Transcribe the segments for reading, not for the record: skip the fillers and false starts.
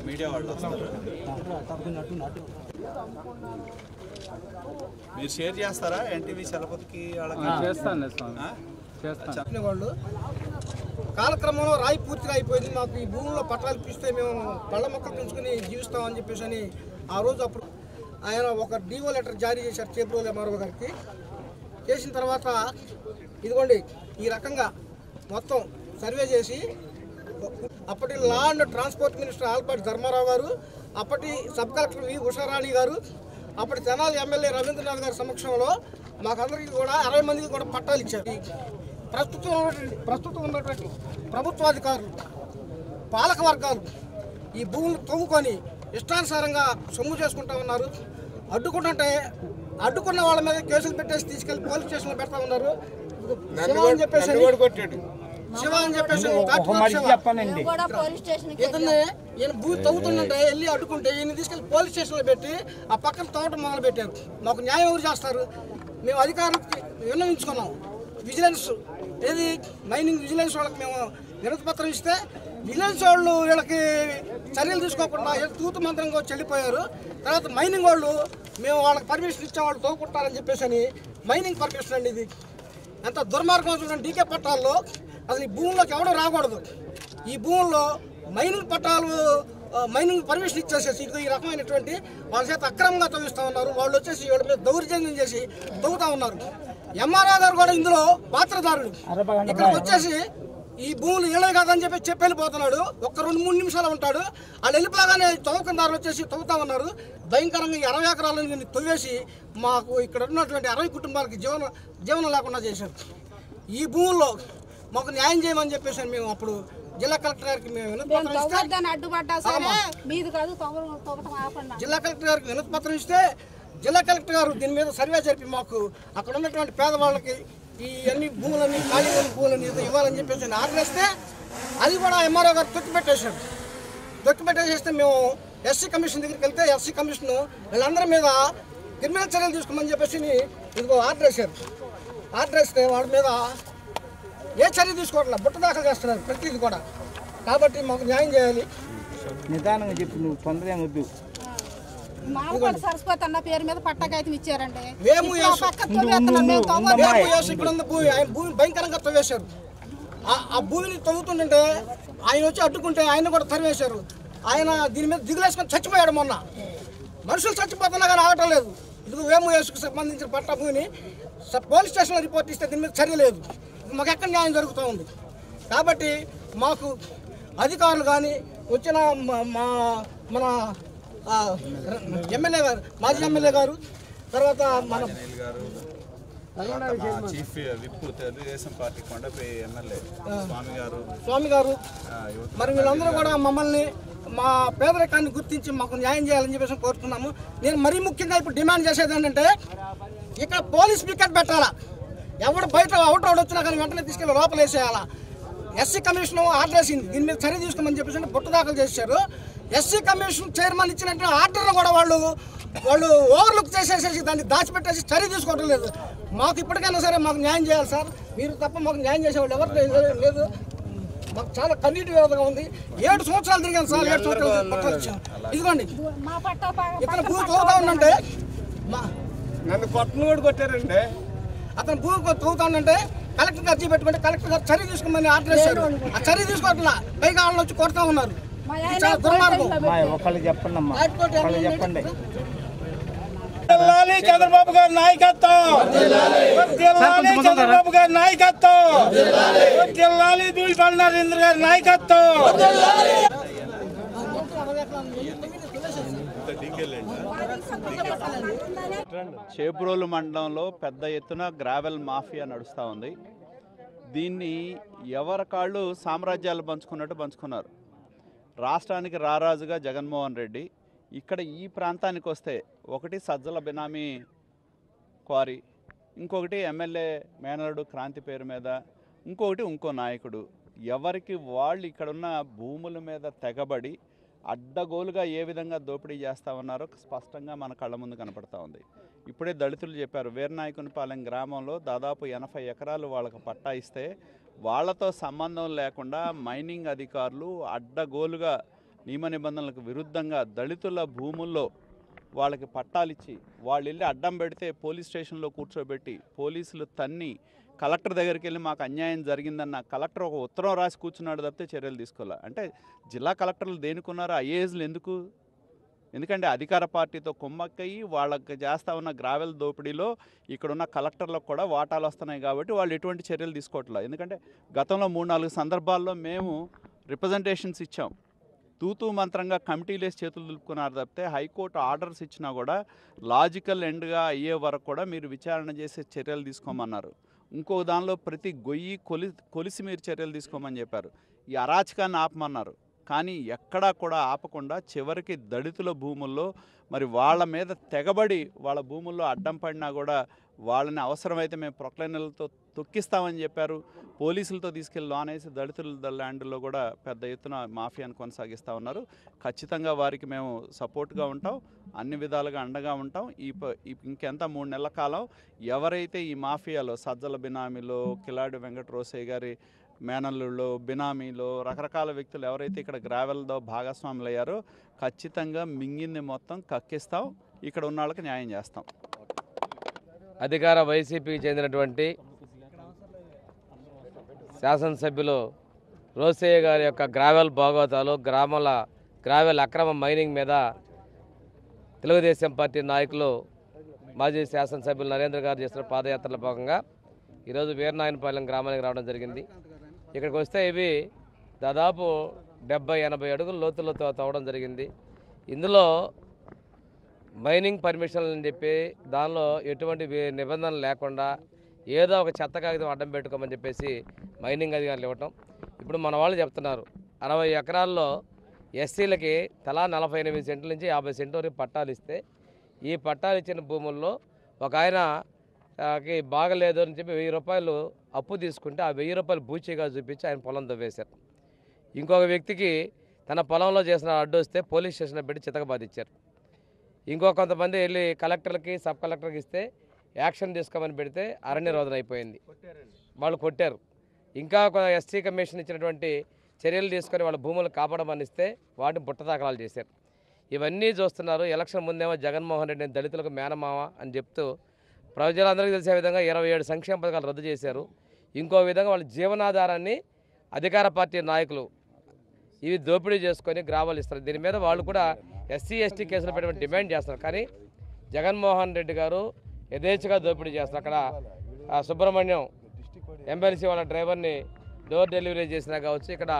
Media వాళ్ళు మీరు share చేస్తారా ఎన్టీవీ చలపతికి చెప్పిన వాళ్ళు కాలక్రమంలో రాయి పూర్తిగా అయిపోయింది, మాకు ఈ భూముల్లో పట్టాలు ఇప్పిస్తే మేము పళ్ళ మొక్కలు పెంచుకుని జీవిస్తామని చెప్పేసి అని ఆ రోజు అప్పుడు ఆయన ఒక డివో లెటర్ జారీ చేశారు చేబ్రోలు ఎంఆర్ఓ గారికి. చేసిన తర్వాత ఇదిగోండి ఈ రకంగా మొత్తం సర్వే చేసి అప్పటి law and transport minister all party Dharmarao గారు, అప్పటి సబ్ కలెక్టర్ వి ఉషారాణి గారు, అప్పటి తెనాలి ఎమ్మెల్యే రవీంద్రనాథ్ గారి సమక్షంలో మాకందరికీ కూడా 60 మందికి కూడా పట్టాలు ఇచ్చారు. ప్రస్తుతం ఉన్నటువంటి ప్రభుత్వాధికారులు, పాలక వర్గాలు ఈ భూములు తవ్వుకొని ఇష్టానుసారంగా సొమ్ము చేసుకుంటా ఉన్నారు. అడ్డుకున్న వాళ్ళ మీద కేసులు పెట్టేసి తీసుకెళ్లి పోలీస్ స్టేషన్లో పెడతా ఉన్నారు. శివ అని చెప్పేసి ఈయన భూ తవ్వుతుందంటే వెళ్ళి అడ్డుకుంటే ఈయన తీసుకెళ్లి పోలీస్ స్టేషన్లో పెట్టి ఆ పక్కన తవ్వటం మొదలు పెట్టారు. మాకు న్యాయం ఎవరు చేస్తారు? మేము అధికారులకు విన్నవించుకున్నాం. విజిలెన్స్ ఏది మైనింగ్ విజిలెన్స్ వాళ్ళకి మేము వినతి పత్రం ఇస్తే విజిలెన్స్ వాళ్ళు వీళ్ళకి చర్యలు తీసుకోకుండా తూతు మంత్రంగా చెల్లిపోయారు. తర్వాత మైనింగ్ వాళ్ళు మేము వాళ్ళకి పర్మిషన్ ఇచ్చేవాళ్ళు తవ్వుకుంటారని చెప్పేసి అని మైనింగ్ పర్మిషన్ అండి. ఇది ఎంత దుర్మార్గం చూడండి. డీకే పట్టాల్లో అసలు ఈ భూముల్లోకి ఎవడో రాకూడదు. ఈ భూముల్లో మైనింగ్ పట్టాలు మైనింగ్ పర్మిషన్ ఇచ్చేసేసి ఇది ఈ రకమైనటువంటి వాళ్ళ చేత అక్రమంగా తవ్విస్తూ ఉన్నారు. వాళ్ళు వచ్చేసి వీళ్ళ మీద దౌర్జన్యం చేసి తవ్వుతూ ఉన్నారు. ఎంఆర్ఓ గారు కూడా ఇందులో పాత్రదారుడు. ఇక్కడికి వచ్చేసి ఈ భూములు ఇళ్ళే కాదని చెప్పి వెళ్ళిపోతున్నాడు. ఒక్క 2-3 నిమిషాలు ఉంటాడు. వాళ్ళు వెళ్ళిపోగానే తవ్వకందారులు వచ్చేసి తవ్వుతా ఉన్నారు. భయంకరంగా 20 ఎకరాలను తవ్వేసి మాకు ఇక్కడ ఉన్నటువంటి 60 కుటుంబాలకి జీవనం లేకుండా చేశారు. ఈ భూముల్లో మాకు న్యాయం చేయమని చెప్పేసి మేము అప్పుడు జిల్లా కలెక్టర్ గారికి మేము వినతి పత్రం ఇస్తే జిల్లా కలెక్టర్ గారు దీని మీద సర్వే జరిపి మాకు అక్కడ ఉన్నటువంటి పేదవాళ్ళకి ఈ అన్ని భూములని ఖాళీ భూములని ఇవ్వాలని చెప్పేసి ఆర్డర్ ఇస్తే అది కూడా ఎంఆర్ఓ గారు తొక్కిపెట్టేసేస్తే మేము ఎస్సీ కమిషన్ దగ్గరికి వెళ్తే ఎస్సీ కమిషన్ వీళ్ళందరి మీద క్రిమినల్ చర్యలు తీసుకోమని చెప్పేసి ఇదిగో ఆర్డర్ వేశారు. ఆర్డర్ వేస్తే వాడి మీద ఏ చర్య తీసుకోవట్లేదు, బుట్ట దాఖలు చేస్తున్నారు ప్రతిదీ కూడా. కాబట్టి మాకు న్యాయం చేయాలి. నిదానంగా చెప్పు, నువ్వు తొందర వద్దు. సరస్వతి అన్న పేరు మీద పట్టాకాయితం ఇచ్చారండి. భూమి భయంకరంగా తవ్వేశారు. ఆ భూమిని తవ్వుతుంటే ఆయన వచ్చి అడ్డుకుంటే ఆయన కూడా తరివేశారు. ఆయన దీని మీద దిగులేసుకొని చచ్చిపోయాడు. మొన్న మనుషులు చచ్చిపోతున్నా కానీ ఆగటం లేదు. ఇది వేముయేసుకు సంబంధించిన పట్టా భూమిని పోలీస్ స్టేషన్లో రిపోర్ట్ ఇస్తే దీని మీద చర్య లేదు. మాకు ఎక్కడ న్యాయం జరుగుతూ ఉంది. కాబట్టి మాకు అధికారులు కానీ వచ్చిన మన ఎమ్మెల్యే గారు, మాజీ ఎమ్మెల్యే గారు, తర్వాత మన చీఫ్ విప్ తెలుగుదేశం పార్టీ కొండపై ఎమ్మెల్యే స్వామి గారు మరి వీళ్ళందరూ కూడా మమ్మల్ని మా పేదరికాన్ని గుర్తించి మాకు న్యాయం చేయాలని చెప్పేసి కోరుతున్నాము. నేను మరీ ముఖ్యంగా ఇప్పుడు డిమాండ్ చేసేది ఏంటంటే ఇక్కడ పోలీస్ పికెట్ పెట్టాలా. ఎవడు బయట అవుట్ వచ్చినా కానీ వెంటనే తీసుకెళ్ళి లోపల వేసేయాలా. ఎస్సీ కమిషన్ ఆర్డర్ వేసింది దీని మీద చర్య తీసుకోమని చెప్పేసి బుట్ట దాఖలు చేశారు. ఎస్సీ కమిషన్ చైర్మన్ ఇచ్చినట్టు ఆర్డర్ను కూడా వాళ్ళు ఓవర్లుక్ చేసేసేసి దాన్ని దాచిపెట్టేసి చర్య తీసుకోవడం లేదు. మాకు ఇప్పటికైనా సరే మాకు న్యాయం చేయాలి సార్. మీరు తప్ప మాకు న్యాయం చేసేవాళ్ళు ఎవరు లేదు. మాకు చాలా కన్నీటి వేదనగా ఉంది. 7 సంవత్సరాలు తిరిగాను సార్. 7 సంవత్సరాలు పట్టాలు ఇచ్చాను. ఇదిగోండి ఇతను భూమి తవ్వుతా ఉందంటే నన్ను కొట్టను కూడా కొట్టారండి. అతను భూమి తవ్వుతా ఉందంటే కలెక్టర్ అర్జీ పెట్టుకుంటే కలెక్టర్ గారు చర్య తీసుకోమని ఆర్డర్ చేశారు. ఆ చర్య తీసుకోవట్లా పైగా వాళ్ళు వచ్చి కొడతా ఉన్నారు. మా ఇది ఆయన చాలా దుర్మార్గం. ఒకళ్ళు చెప్పండి అమ్మా, రాజ్కోట్ ఒకళ్ళు ఎమ్మెల్యే చెప్పండి. చంద్రబాబు గారి నాయకత్వం, చంద్రబాబు గారి నాయకత్వం, ధూళిపాల నరేంద్ర గారి నాయకత్వం. చేబ్రోలు మండలంలో పెద్ద ఎత్తున గ్రావెల్ మాఫియా నడుస్తూ ఉంది. దీన్ని ఎవరి కాళ్ళు సామ్రాజ్యాలు పంచుకున్నట్టు పంచుకున్నారు. రాష్ట్రానికి రారాజుగా జగన్మోహన్ రెడ్డి ఇక్కడ ఈ ప్రాంతానికి వస్తే ఒకటి సజ్జల బినామీ క్వారీ, ఇంకొకటి ఎమ్మెల్యే మేనరుడు క్రాంతి పేరు మీద, ఇంకో నాయకుడు, ఎవరికి వాళ్ళు ఇక్కడున్న భూముల మీద తెగబడి అడ్డగోలుగా ఏ విధంగా దోపిడీ చేస్తూ ఉన్నారో స్పష్టంగా మన కళ్ళ ముందు కనపడతా ఉంది. ఇప్పుడే దళితులు చెప్పారు, వీరనాయకునిపాలెం గ్రామంలో దాదాపు 80 ఎకరాలు వాళ్ళకి పట్టా ఇస్తే వాళ్ళతో సంబంధం లేకుండా మైనింగ్ అధికారులు అడ్డగోలుగా నియమ నిబంధనలకు విరుద్ధంగా దళితుల భూముల్లో వాళ్ళకి పట్టాలిచ్చి వాళ్ళు వెళ్ళి అడ్డం పెడితే పోలీస్ స్టేషన్లో కూర్చోబెట్టి పోలీసులు తన్ని కలెక్టర్ దగ్గరికి వెళ్ళి మాకు అన్యాయం జరిగిందన్న కలెక్టర్ ఒక ఉత్తరం రాసి కూర్చున్నాడు తప్పితే చర్యలు తీసుకోవాలి. అంటే జిల్లా కలెక్టర్లు దేనికున్నారు, ఐఏఎస్లు ఎందుకు? ఎందుకంటే అధికార పార్టీతో కుమ్మక్కయ్యి వాళ్ళకి చేస్తూ ఉన్న గ్రావెల్ దోపిడీలో ఇక్కడున్న కలెక్టర్లకు కూడా వాటాలు వస్తున్నాయి కాబట్టి వాళ్ళు ఎటువంటి చర్యలు తీసుకోవట్లేదు. ఎందుకంటే గతంలో 3-4 సందర్భాల్లో మేము రిప్రజెంటేషన్స్ ఇచ్చాం, తూతూ మంత్రంగా కమిటీలు వేసి చేతులు దులుపుకున్నారు తప్పితే హైకోర్టు ఆర్డర్స్ ఇచ్చినా కూడా లాజికల్ ఎండ్గా అయ్యే వరకు కూడా మీరు విచారణ చేసే చర్యలు తీసుకోమన్నారు. ఇంకో దానిలో ప్రతి గొయ్యి కొలిసి మీరు చర్యలు తీసుకోమని చెప్పారు. ఈ అరాచకాన్ని ఆపమన్నారు. కానీ ఎక్కడా కూడా ఆపకుండా చివరికి దళితుల భూముల్లో మరి వాళ్ళ మీద తెగబడి వాళ్ళ భూముల్లో అడ్డం పడినా కూడా వాళ్ళని అవసరమైతే మేము ప్రొక్లైనర్లతో తొక్కిస్తామని చెప్పారు. పోలీసులతో తీసుకెళ్లి లోన్ వేసి దళితుల ల్యాండ్లో కూడా పెద్ద ఎత్తున మాఫియాను కొనసాగిస్తూ ఉన్నారు. ఖచ్చితంగా వారికి మేము సపోర్ట్గా ఉంటాం, అన్ని విధాలుగా అండగా ఉంటాం. ఇంకెంత 3 నెలల కాలం ఎవరైతే ఈ మాఫియాలో సజ్జల బినామీలో, కిలాడి వెంకట రోసయ్య గారి మేనల్లుళ్ళు, బినామీలో రకరకాల వ్యక్తులు ఎవరైతే ఇక్కడ గ్రావెల్తో భాగస్వాములు అయ్యారో ఖచ్చితంగా మింగింది మొత్తం కక్కిస్తాం, ఇక్కడ ఉన్న వాళ్ళకి న్యాయం చేస్తాం. అధికార వైసీపీకి చెందినటువంటి శాసనసభ్యులు రోసయ్య గారి యొక్క గ్రావెల్ భాగవతాలు, గ్రావెల్ అక్రమ మైనింగ్ మీద తెలుగుదేశం పార్టీ నాయకులు మాజీ శాసనసభ్యులు నరేంద్ర గారు చేసిన పాదయాత్రలో భాగంగా ఈరోజు వీరనాయనపాలెం గ్రామానికి రావడం జరిగింది. ఇక్కడికి వస్తే ఇవి దాదాపు 70-80 అడుగుల లోతులో తవ్వడం జరిగింది. ఇందులో మైనింగ్ పర్మిషన్లు అని చెప్పి దానిలో ఎటువంటి నిబంధనలు లేకుండా ఏదో ఒక చెత్త కాగితం అడ్డం పెట్టుకోమని చెప్పేసి మైనింగ్ అధికారులు ఇవ్వటం. ఇప్పుడు మన వాళ్ళు చెప్తున్నారు 60 ఎకరాల్లో ఎస్సీలకి తలా 48 సెంట్ల నుంచి 50 సెంట్ల వరకు పట్టాలు ఇస్తే ఈ పట్టాలు ఇచ్చిన భూముల్లో ఒక ఆయనకి బాగలేదు అని చెప్పి 1000 రూపాయలు అప్పు తీసుకుంటే ఆ 1000 రూపాయలు బూచీగా చూపించి ఆయన పొలం తవ్వేశారు. ఇంకొక వ్యక్తికి తన పొలంలో చేసిన అడ్డు వస్తే పోలీస్ స్టేషన్లో పెట్టి చితకబాదిచ్చారు. ఇంకో కొంతమంది వెళ్ళి కలెక్టర్కి, సబ్ కలెక్టర్కి ఇస్తే యాక్షన్ తీసుకోమని పెడితే అరణ్య రోదన అయిపోయింది, వాళ్ళు కొట్టారు. ఇంకా ఎస్టీ కమిషన్ ఇచ్చినటువంటి చర్యలు తీసుకొని వాళ్ళ భూములు కాపాడమని ఇస్తే వాటిని బుట్టదాఖలాలు చేశారు. ఇవన్నీ చూస్తున్నారు. ఎలక్షన్ ముందేమో జగన్మోహన్ రెడ్డిని దళితులకు మేనమావ అని చెప్తూ ప్రజలందరికీ తెలిసే విధంగా 27 సంక్షేమ పథకాలు రద్దు చేశారు. ఇంకో విధంగా వాళ్ళ జీవనాధారాన్ని అధికార పార్టీ నాయకులు ఇవి దోపిడీ చేసుకొని గ్రామాలు ఇస్తారు. దీని మీద వాళ్ళు కూడా ఎస్సీ ఎస్టీ కేసులు పెట్టమని డిమాండ్ చేస్తారు. కానీ జగన్మోహన్ రెడ్డి గారు యథేచ్ఛగా దోపిడీ చేస్తారు. అక్కడ సుబ్రహ్మణ్యం ఎమ్మెల్సీ వాళ్ళ డ్రైవర్ని డోర్ డెలివరీ చేసినా కావచ్చు, ఇక్కడ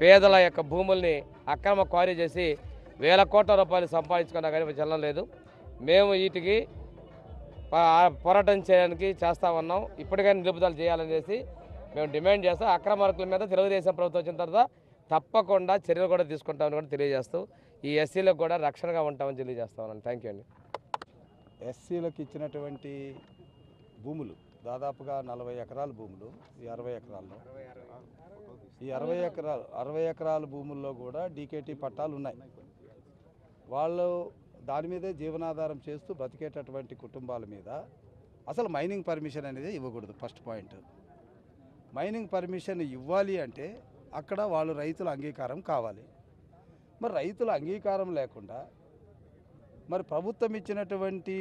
పేదల యొక్క భూముల్ని అక్రమ క్వారీ చేసి 1000 కోట్ల రూపాయలు సంపాదించుకున్నా కానీ చల్లం లేదు. మేము వీటికి పోరాటం చేయడానికి చేస్తూ ఉన్నాం. ఇప్పటికైనా నిలుపుదల చేయాలనేసి మేము డిమాండ్ చేస్తాం. అక్రమార్కుల మీద తెలుగుదేశం ప్రభుత్వం వచ్చిన తర్వాత తప్పకుండా చర్యలు కూడా తీసుకుంటామని కూడా తెలియజేస్తూ ఈ ఎస్సీలకు కూడా రక్షణగా ఉంటామని తెలియజేస్తా ఉన్నాను. థ్యాంక్ యూ అండి. ఎస్సీలకు ఇచ్చినటువంటి భూములు దాదాపుగా 40 ఎకరాల భూములు, ఈ 60 ఎకరాల్లో ఈ 60 ఎకరాల భూముల్లో కూడా డీకేటీ పట్టాలు ఉన్నాయి. వాళ్ళు దాని మీదే జీవనాధారం చేస్తూ బతికేటటువంటి కుటుంబాల మీద అసలు మైనింగ్ పర్మిషన్ అనేది ఇవ్వకూడదు. ఫస్ట్ పాయింట్, మైనింగ్ పర్మిషన్ ఇవ్వాలి అంటే అక్కడ వాళ్ళు రైతుల అంగీకారం కావాలి. మరి రైతుల అంగీకారం లేకుండా మరి ప్రభుత్వం ఇచ్చినటువంటి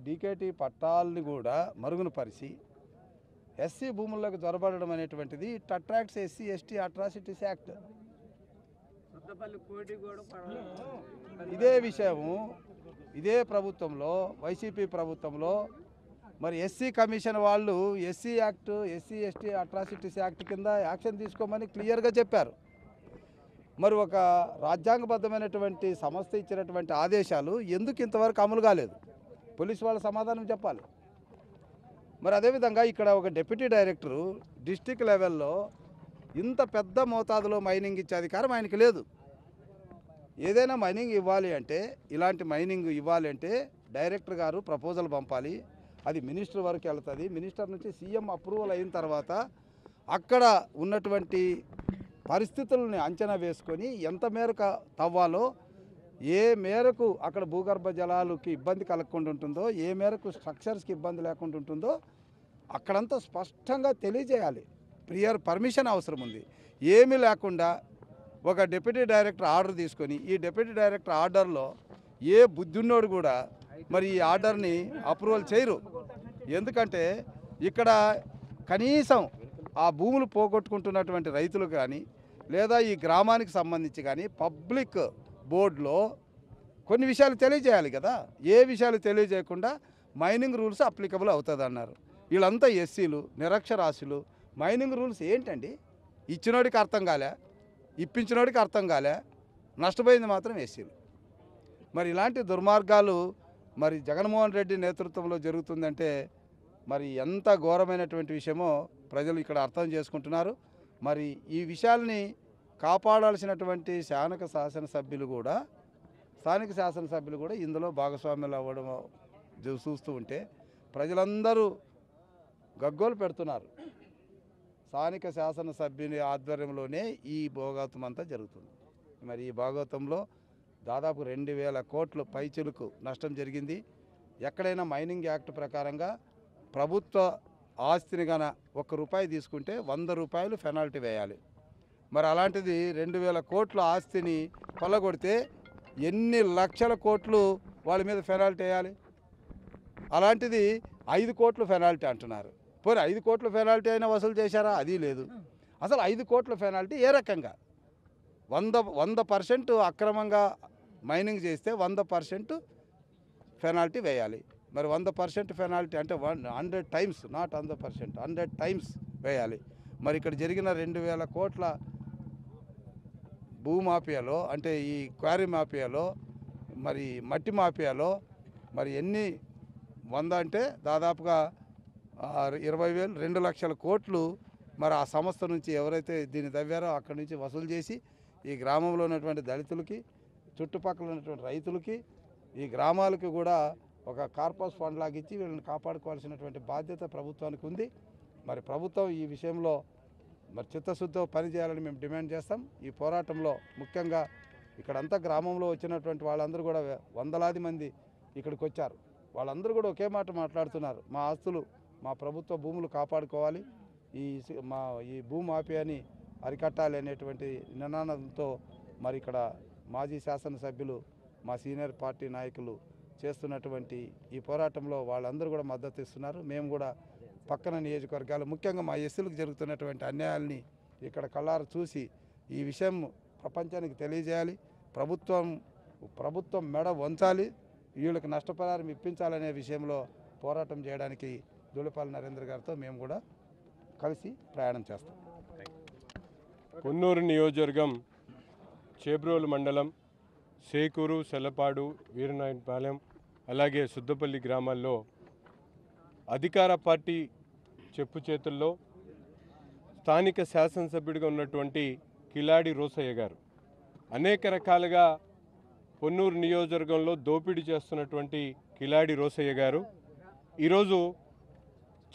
డీకేటీ పట్టాలని కూడా మరుగున పరిచి ఎస్సీ భూముల్లోకి జొరబడడం అనేటువంటిది it attracts SC ST atrocities act. ఇదే విషయము ఇదే ప్రభుత్వంలో వైసీపీ ప్రభుత్వంలో మరి ఎస్సీ కమిషన్ వాళ్ళు SC act SC ST atrocities act కింద యాక్షన్ తీసుకోమని క్లియర్గా చెప్పారు. మరి ఒక రాజ్యాంగబద్ధమైనటువంటి సంస్థ ఇచ్చినటువంటి ఆదేశాలు ఎందుకు ఇంతవరకు అమలు కాలేదు? పోలీసు వాళ్ళు సమాధానం చెప్పాలి. మరి అదేవిధంగా ఇక్కడ ఒక డిప్యూటీ డైరెక్టరు డిస్టిక్ లెవెల్లో ఇంత పెద్ద మోతాదులో మైనింగ్ ఇచ్చే అధికారం ఆయనకి లేదు. ఏదైనా మైనింగ్ ఇవ్వాలి అంటే, ఇలాంటి మైనింగ్ ఇవ్వాలి అంటే డైరెక్టర్ గారు ప్రపోజల్ పంపాలి. అది మినిస్టర్ వరకు వెళ్తుంది. మినిస్టర్ నుంచి సీఎం అప్రూవల్ అయిన తర్వాత అక్కడ ఉన్నటువంటి పరిస్థితులని అంచనా వేసుకొని ఎంత మేరకు తవ్వాలో, ఏ మేరకు అక్కడ భూగర్భ జలాలకి ఇబ్బంది కలగకుండా ఉంటుందో, ఏ మేరకు స్ట్రక్చర్స్కి ఇబ్బంది లేకుండా ఉంటుందో అక్కడంతా స్పష్టంగా తెలియజేయాలి. ప్రియర్ పర్మిషన్ అవసరం ఉంది. ఏమీ లేకుండా ఒక డిప్యూటీ డైరెక్టర్ ఆర్డర్ తీసుకొని, ఈ డిప్యూటీ డైరెక్టర్ ఆర్డర్లో ఏ బుద్ధున్నోడు కూడా మరి ఈ ఆర్డర్ని అప్రూవల్ చేయరు. ఎందుకంటే ఇక్కడ కనీసం ఆ భూములు పోగొట్టుకుంటున్నటువంటి రైతులు కానీ, లేదా ఈ గ్రామానికి సంబంధించి కానీ పబ్లిక్ బోర్డులో కొన్ని విషయాలు తెలియజేయాలి కదా. ఏ విషయాలు తెలియజేయకుండా మైనింగ్ రూల్స్ అప్లికబుల్ అవుతుంది అన్నారు. వీళ్ళంతా ఎస్సీలు, నిరక్షరాస్యులు. మైనింగ్ రూల్స్ ఏంటండి? ఇచ్చినోడికి అర్థం కాలే, ఇప్పించినోడికి అర్థం కాలే, నష్టపోయింది మాత్రం ఎస్సీలు. మరి ఇలాంటి దుర్మార్గాలు మరి జగన్మోహన్ రెడ్డి నేతృత్వంలో జరుగుతుందంటే మరి ఎంత ఘోరమైనటువంటి విషయమో ప్రజలు ఇక్కడ అర్థం చేసుకుంటున్నారు. మరి ఈ విషయాల్ని కాపాడాల్సినటువంటి స్థానిక శాసనసభ్యులు కూడా ఇందులో భాగస్వామ్యులు అవ్వడం చూస్తూ ఉంటే ప్రజలందరూ గగ్గోలు పెడుతున్నారు. స్థానిక శాసనసభ్యుని ఆధ్వర్యంలోనే ఈ భోగాతం అంతా జరుగుతుంది. మరి ఈ భోగాతంలో దాదాపు 2000 కోట్ల పైచిలుకు నష్టం జరిగింది. ఎక్కడైనా మైనింగ్ యాక్ట్ ప్రకారంగా ప్రభుత్వ ఆస్తిని గన ₹1 తీసుకుంటే 100 రూపాయలు పెనాల్టీ వేయాలి. మరి అలాంటిది 2000 కోట్ల ఆస్తిని కొల్లగొడితే ఎన్ని లక్షల కోట్లు వాళ్ళ మీద పెనాల్టీ వేయాలి? అలాంటిది 5 కోట్ల పెనాల్టీ అంటున్నారు. పోనీ 5 కోట్ల పెనాల్టీ అయినా వసూలు చేశారా? అది లేదు. అసలు 5 కోట్ల పెనాల్టీ ఏ రకంగా? 100% అక్రమంగా మైనింగ్ చేస్తే 100% పెనాల్టీ వేయాలి. మరి 100% పెనాల్టీ అంటే 100 టైమ్స్, నాట్ 100%, 100 టైమ్స్ వేయాలి. మరి ఇక్కడ జరిగిన 2000 కోట్ల భూమాఫియాలో, అంటే ఈ క్వారీ మాఫియాలో, మరి మట్టి మాఫియాలో మరి ఎన్ని 100 అంటే దాదాపుగా 20,000, 2 లక్షల కోట్లు మరి ఆ సంస్థ నుంచి ఎవరైతే దీన్ని తవ్వారో అక్కడి నుంచి వసూలు చేసి ఈ గ్రామంలో ఉన్నటువంటి దళితులకి, చుట్టుపక్కల ఉన్నటువంటి రైతులకి, ఈ గ్రామాలకు కూడా ఒక కార్పస్ ఫండ్ లాగా ఇచ్చి వీళ్ళని కాపాడుకోవాల్సినటువంటి బాధ్యత ప్రభుత్వానికి ఉంది. మరి ప్రభుత్వం ఈ విషయంలో మరి చిత్తశుద్ధితో పనిచేయాలని మేము డిమాండ్ చేస్తాం. ఈ పోరాటంలో ముఖ్యంగా ఇక్కడంతా గ్రామంలో వచ్చినటువంటి వాళ్ళందరూ కూడా వందలాది మంది ఇక్కడికి వచ్చారు. వాళ్ళందరూ కూడా ఒకే మాట మాట్లాడుతున్నారు. మా ఆస్తులు, మా ప్రభుత్వ భూములు కాపాడుకోవాలి, ఈ భూమాఫియాని అరికట్టాలి అనేటువంటి నినాదంతో మరి ఇక్కడ మాజీ శాసనసభ్యులు, మా సీనియర్ పార్టీ నాయకులు చేస్తున్నటువంటి ఈ పోరాటంలో వాళ్ళందరూ కూడా మద్దతు ఇస్తున్నారు. మేము కూడా పక్కన నియోజకవర్గాలు, ముఖ్యంగా మా ఎస్సీలకు జరుగుతున్నటువంటి అన్యాయాల్ని ఇక్కడ కళ్ళారు చూసి ఈ విషయం ప్రపంచానికి తెలియజేయాలి. ప్రభుత్వం మెడ వంచాలి, వీళ్ళకి నష్టపరిహారం ఇప్పించాలనే విషయంలో పోరాటం చేయడానికి ధూళిపాల నరేంద్ర గారితో మేము కూడా కలిసి ప్రయాణం చేస్తాం. పొన్నూరు నియోజకవర్గం చేబ్రోలు మండలం సేకూరు, సెల్లపాడు, వీరనాయనపాలెం, అలాగే సుద్దపల్లి గ్రామాల్లో అధికార పార్టీ చెప్పు చేతుల్లో స్థానిక శాసనసభ్యుడిగా ఉన్నటువంటి కిలాడి రోసయ్య గారు అనేక రకాలుగా పొన్నూరు నియోజకవర్గంలో దోపిడీ చేస్తున్నటువంటి కిలాడి రోసయ్య గారు ఈరోజు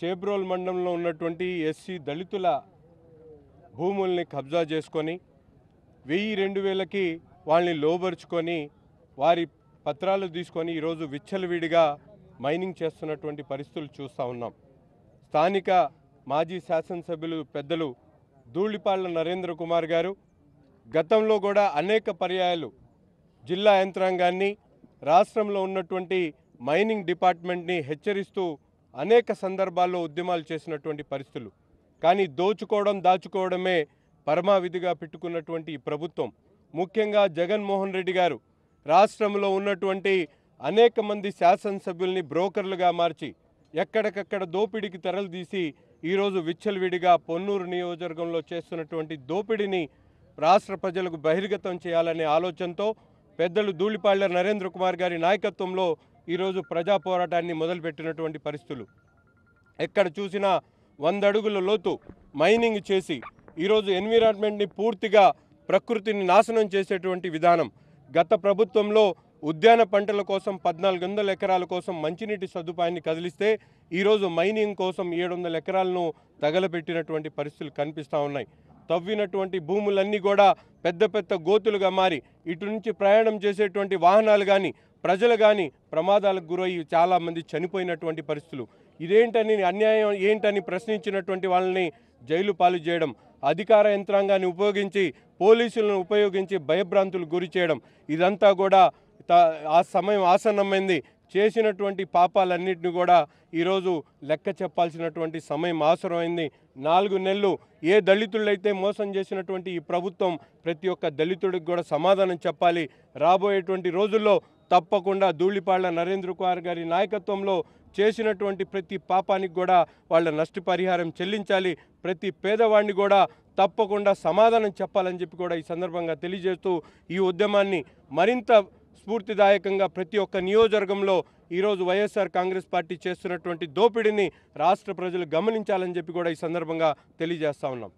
చేబ్రోలు మండలంలో ఉన్నటువంటి ఎస్సీ దళితుల భూముల్ని కబ్జా చేసుకొని 1000-2000కి వాళ్ళని లోబరుచుకొని వారి పత్రాలు తీసుకొని ఈరోజు విచ్చలవిడిగా మైనింగ్ చేస్తున్నటువంటి పరిస్థితులు చూస్తూ ఉన్నాం. స్థానిక మాజీ శాసనసభ్యులు పెద్దలు ధూళిపాళ్ల నరేంద్ర కుమార్ గారు గతంలో కూడా అనేక పర్యాయాలు జిల్లా యంత్రాంగాన్ని, రాష్ట్రంలో ఉన్నటువంటి మైనింగ్ డిపార్ట్మెంట్ని హెచ్చరిస్తూ అనేక సందర్భాల్లో ఉద్యమాలు చేసినటువంటి పరిస్థితులు. కానీ దోచుకోవడం, దాచుకోవడమే పరమావిధిగా పెట్టుకున్నటువంటి ఈ ప్రభుత్వం ముఖ్యంగా జగన్మోహన్ రెడ్డి గారు రాష్ట్రంలో ఉన్నటువంటి అనేక మంది శాసనసభ్యుల్ని బ్రోకర్లుగా మార్చి ఎక్కడికక్కడ దోపిడీకి తెరలుదీసి ఈరోజు విచ్చలవిడిగా పొన్నూరు నియోజకవర్గంలో చేస్తున్నటువంటి దోపిడీని రాష్ట్ర ప్రజలకు బహిర్గతం చేయాలనే ఆలోచనతో పెద్దలు ధూళిపాళ్ల నరేంద్ర కుమార్ గారి నాయకత్వంలో ఈరోజు ప్రజా పోరాటాన్ని మొదలుపెట్టినటువంటి పరిస్థితులు. ఎక్కడ చూసినా 100 అడుగుల లోతు మైనింగ్ చేసి ఈరోజు ఎన్విరాన్మెంట్ని పూర్తిగా ప్రకృతిని నాశనం చేసేటువంటి విధానం. గత ప్రభుత్వంలో ఉద్యాన పంటల కోసం 1400 ఎకరాల కోసం మంచినీటి సదుపాయాన్ని కదిలిస్తే ఈరోజు మైనింగ్ కోసం 700 ఎకరాలను తగలబెట్టినటువంటి పరిస్థితులు కనిపిస్తూ ఉన్నాయి. తవ్వినటువంటి భూములన్నీ కూడా పెద్ద పెద్ద గోతులుగా మారి ఇటు నుంచి ప్రయాణం చేసేటువంటి వాహనాలు కానీ ప్రజలు కానీ ప్రమాదాలకు గురయ్యి చాలామంది చనిపోయినటువంటి పరిస్థితులు. ఇదేంటని అన్యాయం ఏంటని ప్రశ్నించినటువంటి వాళ్ళని జైలు పాలు చేయడం, అధికార యంత్రాంగాన్ని ఉపయోగించి పోలీసులను ఉపయోగించి భయభ్రాంతులు గురి చేయడం, ఇదంతా కూడా ఆ సమయం ఆసన్నమైంది. చేసినటువంటి పాపాలన్నింటినీ కూడా ఈరోజు లెక్క చెప్పాల్సినటువంటి సమయం అవసరమైంది. 4 నెలలు ఏ దళితులైతే మోసం చేసినటువంటి ఈ ప్రభుత్వం ప్రతి ఒక్క దళితుడికి కూడా సమాధానం చెప్పాలి. రాబోయేటువంటి రోజుల్లో తప్పకుండా ధూళిపాళ్ల నరేంద్ర కుమార్ గారి నాయకత్వంలో చేసినటువంటి ప్రతి పాపానికి కూడా వాళ్ళ నష్టపరిహారం చెల్లించాలి. ప్రతి పేదవాడిని కూడా తప్పకుండా సమాధానం చెప్పాలని చెప్పి కూడా ఈ సందర్భంగా తెలియజేస్తూ ఈ ఉద్యమాన్ని మరింత స్ఫూర్తిదాయకంగా ప్రతి ఒక్క నియోజకవర్గంలో ఈరోజు వైఎస్ఆర్ కాంగ్రెస్ పార్టీ చేస్తున్నటువంటి దోపిడీని రాష్ట్ర ప్రజలు గమనించాలని చెప్పి కూడా ఈ సందర్భంగా తెలియజేస్తా ఉన్నాం.